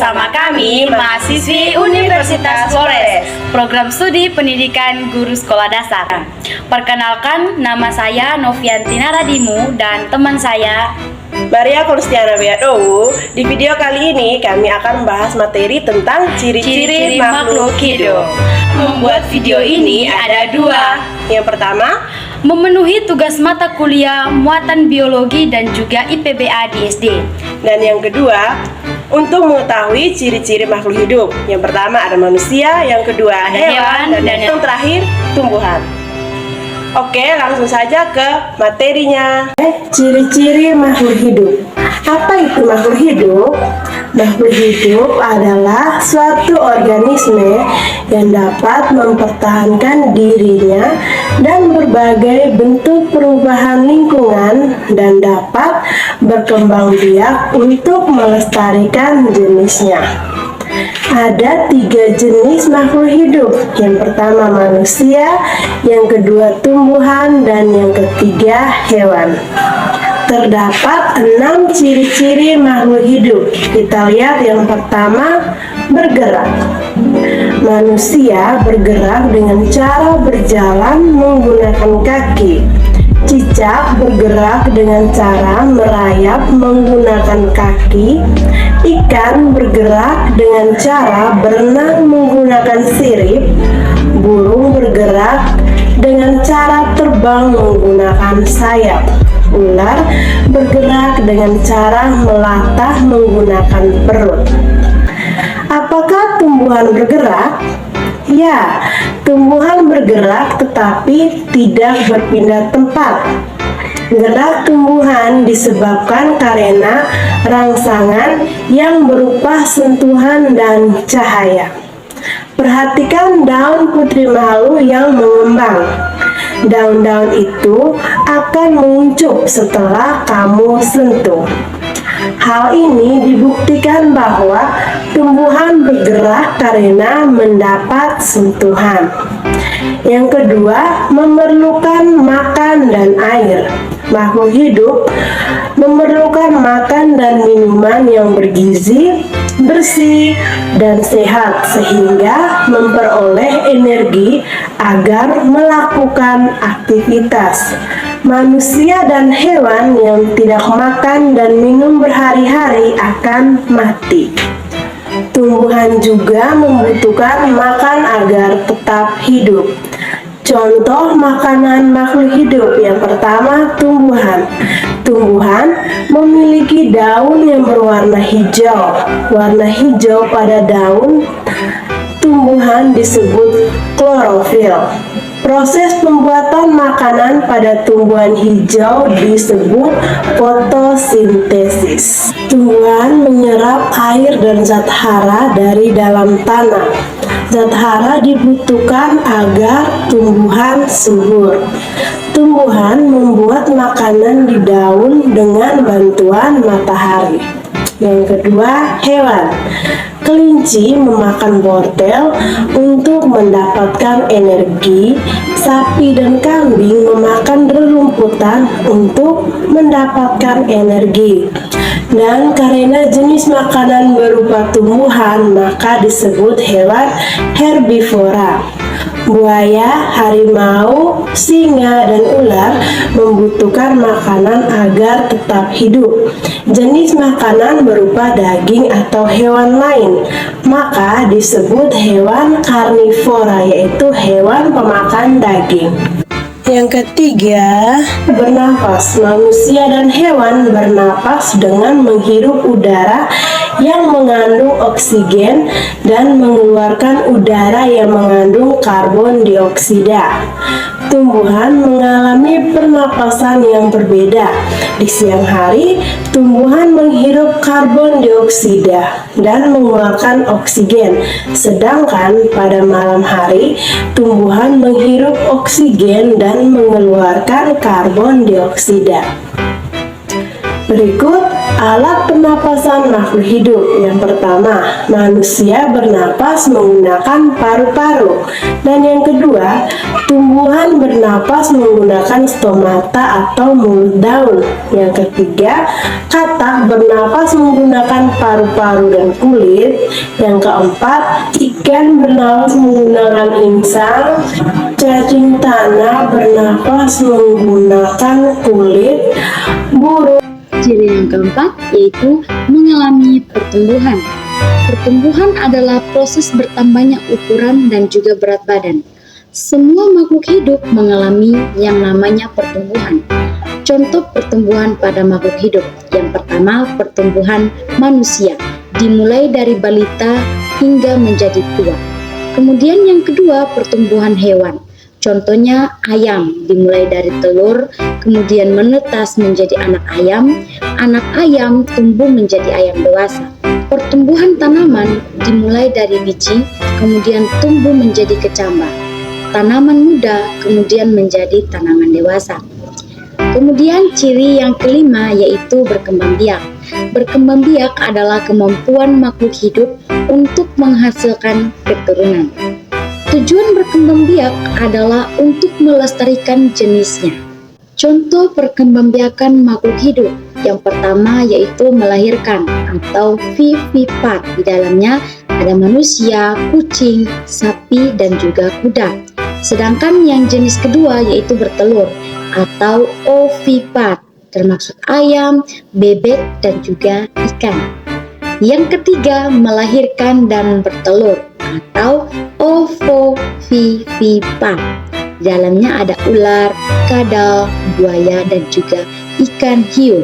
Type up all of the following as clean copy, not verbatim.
bersama kami, mahasiswi Universitas Flores, program studi pendidikan guru sekolah dasar. Perkenalkan, nama saya Noviantina Radimu dan teman saya Maria Konstiana Wiadowu. Di video kali ini kami akan membahas materi tentang ciri-ciri makhluk hidup. Membuat video ini ada dua. Yang pertama, memenuhi tugas mata kuliah muatan biologi dan juga IPBA di SD. dan yang kedua, untuk mengetahui ciri-ciri makhluk hidup. Yang pertama ada manusia, yang kedua Ada hewan, hewan, dan yang terakhir tumbuhan. Oke, langsung saja ke materinya. Ciri-ciri makhluk hidup. Apa itu makhluk hidup? Makhluk hidup adalah suatu organisme yang dapat mempertahankan dirinya dan berbagai bentuk perubahan lingkungan dan dapat berkembang biak untuk melestarikan jenisnya. Ada 3 jenis makhluk hidup. Yang pertama manusia, yang kedua tumbuhan, dan yang ketiga hewan. Terdapat 6 ciri-ciri makhluk hidup. Kita lihat yang pertama, bergerak. Manusia bergerak dengan cara berjalan menggunakan kaki. Cicak bergerak dengan cara merayap menggunakan kaki. Ikan bergerak dengan cara berenang menggunakan sirip. Burung bergerak dengan cara terbang menggunakan sayap. Ular bergerak dengan cara melatah menggunakan perut. Apakah tumbuhan bergerak? Ya, tumbuhan bergerak tetapi tidak berpindah tempat. Gerak tumbuhan disebabkan karena rangsangan yang berupa sentuhan dan cahaya. Perhatikan daun putri malu yang mengembang. Daun-daun itu akan menguncup setelah kamu sentuh. Hal ini dibuktikan bahwa tumbuhan bergerak karena mendapat sentuhan. Yang kedua, memerlukan makan dan air. Makhluk hidup memerlukan makan dan minuman yang bergizi, bersih, dan sehat sehingga memperoleh energi agar melakukan aktivitas. Manusia dan hewan yang tidak makan dan minum berhari-hari akan mati. Tumbuhan juga membutuhkan makan agar tetap hidup. Contoh makanan makhluk hidup. Yang pertama, tumbuhan. Tumbuhan memiliki daun yang berwarna hijau. Warna hijau pada daun tumbuhan disebut klorofil. Proses pembuatan makanan pada tumbuhan hijau disebut fotosintesis. Tumbuhan menyerap air dan zat hara dari dalam tanah. Zat hara dibutuhkan agar tumbuhan subur. Tumbuhan membuat makanan di daun dengan bantuan matahari. Yang kedua, hewan. Kelinci memakan wortel untuk mendapatkan energi. Sapi dan kambing memakan rerumputan untuk mendapatkan energi. Dan karena jenis makanan berupa tumbuhan, maka disebut hewan herbivora. Buaya, harimau, singa, dan ular membutuhkan makanan agar tetap hidup. Jenis makanan berupa daging atau hewan lain, maka disebut hewan karnivora, yaitu hewan pemakan daging. Yang ketiga, bernafas. Manusia dan hewan bernafas dengan menghirup udara yang mengandung oksigen dan mengeluarkan udara yang mengandung karbon dioksida. Tumbuhan mengalami pernapasan yang berbeda. Di siang hari, tumbuhan menghirup karbon dioksida dan mengeluarkan oksigen, sedangkan pada malam hari, tumbuhan menghirup oksigen dan mengeluarkan karbon dioksida. Berikut alat pernapasan makhluk hidup. Yang pertama, manusia bernapas menggunakan paru-paru. Dan yang kedua, tumbuhan bernapas menggunakan stomata atau mulut daun. Yang ketiga, katak bernapas menggunakan paru-paru dan kulit. Yang keempat, ikan bernapas menggunakan insang. Cacing tanah bernapas menggunakan kulit. Burung. Ciri yang keempat yaitu mengalami pertumbuhan. Pertumbuhan adalah proses bertambahnya ukuran dan juga berat badan. Semua makhluk hidup mengalami yang namanya pertumbuhan. Contoh pertumbuhan pada makhluk hidup. Yang pertama, pertumbuhan manusia, dimulai dari balita hingga menjadi tua. Kemudian yang kedua, pertumbuhan hewan. Contohnya ayam, dimulai dari telur, kemudian menetas menjadi anak ayam tumbuh menjadi ayam dewasa. Pertumbuhan tanaman dimulai dari biji, kemudian tumbuh menjadi kecambah. Tanaman muda kemudian menjadi tanaman dewasa. Kemudian ciri yang kelima yaitu berkembang biak. Berkembang biak adalah kemampuan makhluk hidup untuk menghasilkan keturunan. Tujuan berkembang biak adalah untuk melestarikan jenisnya. Contoh perkembangbiakan makhluk hidup. Yang pertama yaitu melahirkan atau vivipat. Di dalamnya ada manusia, kucing, sapi, dan juga kuda. Sedangkan yang jenis kedua yaitu bertelur atau ovipat, termasuk ayam, bebek, dan juga ikan. Yang ketiga melahirkan dan bertelur atau ovovivipat. Di dalamnya ada ular, kadal, buaya, dan juga ikan hiu.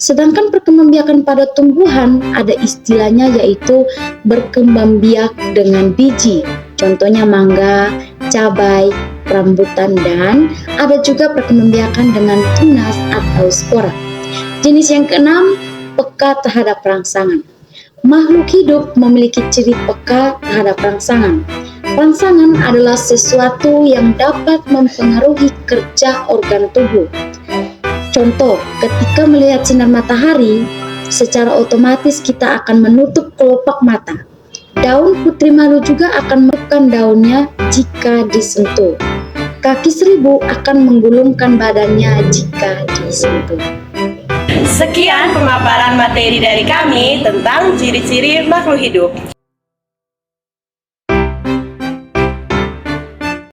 Sedangkan perkembangbiakan pada tumbuhan ada istilahnya yaitu berkembang biak dengan biji. Contohnya mangga, cabai, rambutan, dan ada juga perkembangbiakan dengan tunas atau spora. Jenis yang keenam, peka terhadap rangsangan. Makhluk hidup memiliki ciri peka terhadap rangsangan. Rangsangan adalah sesuatu yang dapat mempengaruhi kerja organ tubuh. Contoh, ketika melihat sinar matahari, secara otomatis kita akan menutup kelopak mata. Daun putri malu juga akan menutupkan daunnya jika disentuh. Kaki seribu akan menggulungkan badannya jika disentuh. Sekian pemaparan materi dari kami tentang ciri-ciri makhluk hidup.